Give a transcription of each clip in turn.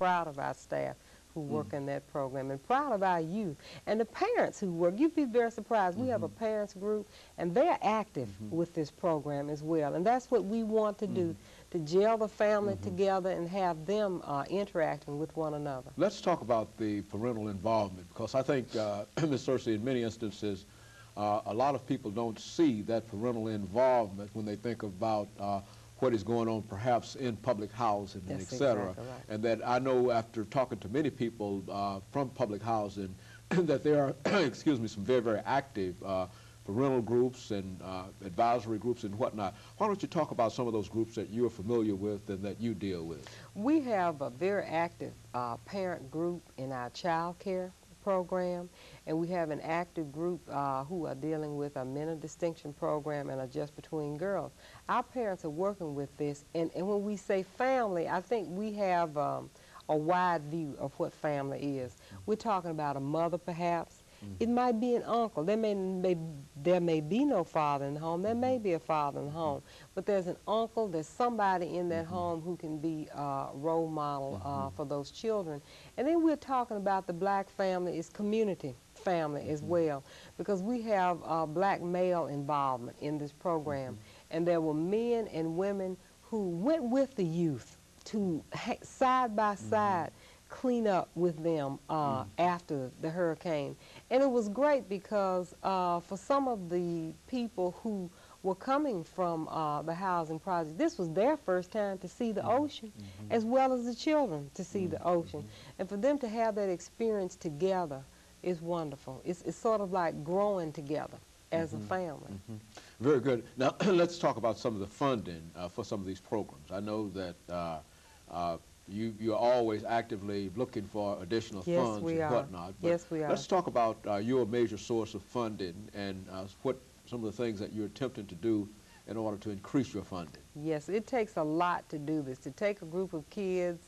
proud of our staff who work in that program, and proud of our youth and the parents who work. You'd be very surprised. We have a parents group, and they're active with this program as well. And that's what we want to do, to gel the family together and have them interacting with one another. Let's talk about the parental involvement, because I think, Ms. Searcy, in many instances, a lot of people don't see that parental involvement when they think about what is going on perhaps in public housing, and et cetera. Exactly right. And that I know, after talking to many people from public housing, that there are, excuse me, some very, very active parental groups and advisory groups and whatnot. Why don't you talk about some of those groups that you're familiar with and that you deal with? We have a very active parent group in our child care program, and we have an active group who are dealing with a Men of Distinction program and a Just Between Girls. Our parents are working with this, and when we say family, I think we have a wide view of what family is. We're talking about a mother, perhaps. It might be an uncle. There may be no father in the home. There may be a father in the home. But there's an uncle, there's somebody in that home who can be a role model for those children. And then we're talking about the black family is community family as well, because we have black male involvement in this program. And there were men and women who went with the youth to side by side clean up with them after the hurricane. And it was great because for some of the people who were coming from the housing project, this was their first time to see the ocean, as well as the children to see the ocean. And for them to have that experience together is wonderful. It's sort of like growing together as a family. Very good. Now, let's talk about some of the funding for some of these programs. I know that you're always actively looking for additional funds and whatnot. But yes, we are. Let's talk about your major source of funding and what some of the things that you're attempting to do in order to increase your funding. Yes, it takes a lot to do this. To take a group of kids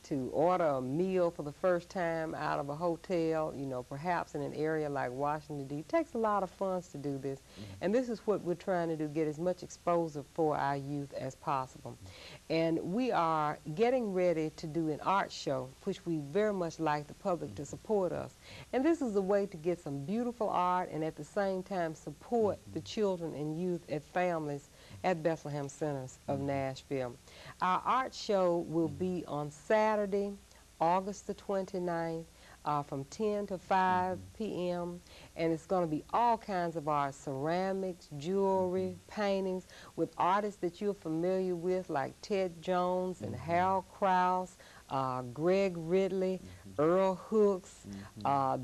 to order a meal for the first time out of a hotel, you know, perhaps in an area like Washington, D.C. It takes a lot of funds to do this. And this is what we're trying to do, get as much exposure for our youth as possible. And we are getting ready to do an art show, which we very much like the public to support us. And this is a way to get some beautiful art and at the same time support the children and youth and families at Bethlehem Centers of Nashville. Our art show will be on Saturday, August the 29th, from 10 to 5 p.m. And it's going to be all kinds of art, ceramics, jewelry, paintings, with artists that you're familiar with, like Ted Jones and Harold Krause, Greg Ridley, Earl Hooks,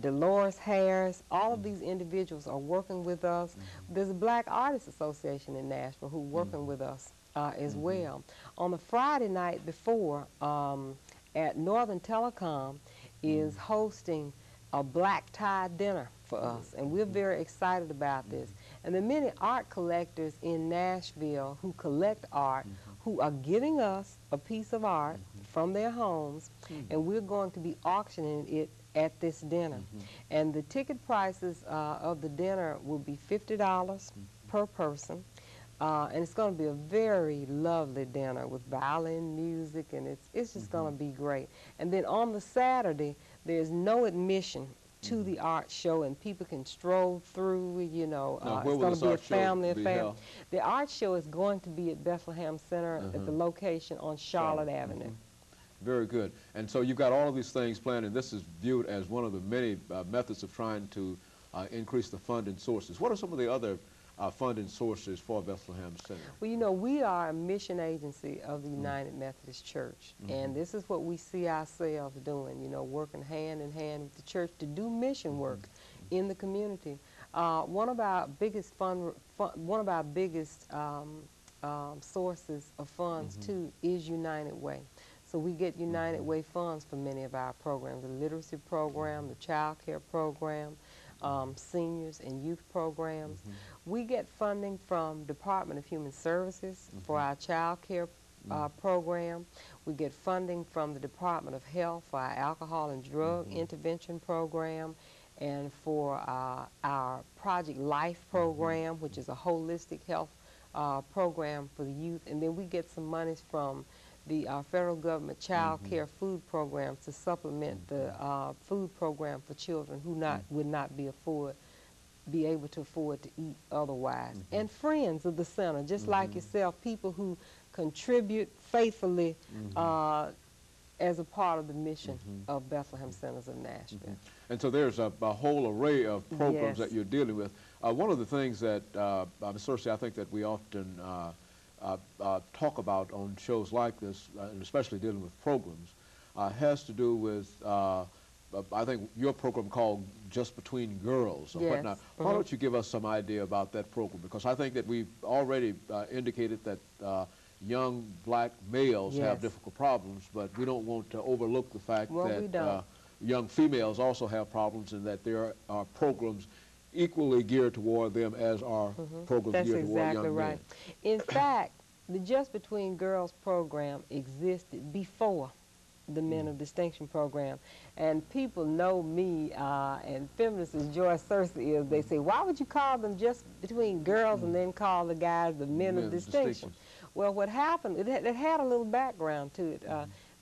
Dolores Harris. All of these individuals are working with us. There's a Black Artists Association in Nashville who's working with us as well. On the Friday night before, at Northern Telecom is hosting a black tie dinner for us, and we're very excited about this. And there are many art collectors in Nashville who collect art who are giving us a piece of art from their homes, and we're going to be auctioning it at this dinner. And the ticket prices of the dinner will be $50 per person. And it's going to be a very lovely dinner with violin music, and it's just going to be great. And then on the Saturday, there's no admission to the art show, and people can stroll through, you know. It's going to be a family affair. The art show is going to be at Bethlehem Center at the location on Charlotte Avenue. Very good. And so you've got all of these things planned, and this is viewed as one of the many methods of trying to increase the funding sources. What are some of the other funding sources for Bethlehem Center? Well, you know, we are a mission agency of the United Methodist Church, and this is what we see ourselves doing, you know, working hand in hand with the church to do mission work in the community. One of our biggest sources of funds, too, is United Way. So we get United Way funds for many of our programs, the literacy program, the child care program, seniors and youth programs. We get funding from Department of Human Services for our child care program. We get funding from the Department of Health for our alcohol and drug intervention program, and for our Project Life program, which is a holistic health program for the youth. And then we get some monies from the federal government child care food programs to supplement the food program for children who would not be able to afford to eat otherwise. And friends of the center, just like yourself, people who contribute faithfully as a part of the mission of Bethlehem Centers of Nashville. And so there's a whole array of programs that you're dealing with. One of the things that, Ms. Cersei, I think that we often talk about on shows like this, and especially dealing with programs, has to do with, I think, your program called Just Between Girls or whatnot. Why don't you give us some idea about that program? Because I think that we've already indicated that young black males have difficult problems, but we don't want to overlook the fact that young females also have problems, and that there are programs equally geared toward them as are programs geared toward young men. In fact, the Just Between Girls program existed before the Men of Distinction program, and people know me, and feminists as JSearcy is, they say, why would you call them Just Between Girls and then call the guys the Men of Distinction? Well, what happened, it had a little background to it.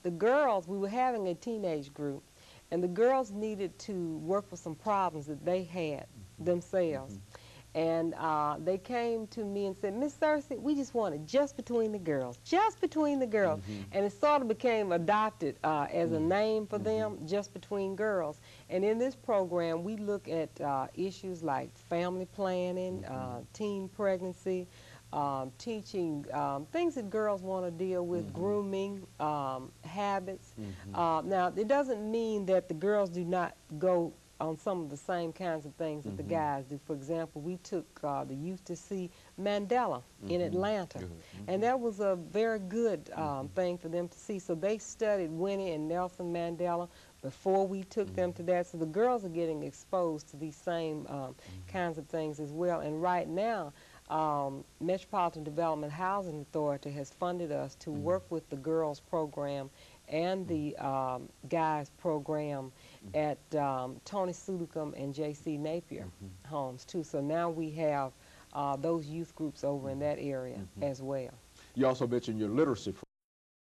The girls, we were having a teenage group, and the girls needed to work with some problems that they had themselves. And they came to me and said, Miss Cersei, we just want it just between the girls, just between the girls. And it sort of became adopted as a name for them, Just Between Girls. And in this program, we look at issues like family planning, teen pregnancy, teaching things that girls want to deal with, grooming, habits. Now, it doesn't mean that the girls do not go on some of the same kinds of things that the guys do. For example, we took the youth to see Mandela in Atlanta, and that was a very good thing for them to see. So they studied Winnie and Nelson Mandela before we took them to that. So the girls are getting exposed to these same kinds of things as well. And right now, Metropolitan Development Housing Authority has funded us to work with the girls program and the guys program at Tony Sudicum and J.C. Napier homes too. So now we have those youth groups over in that area as well. You also mentioned your literacy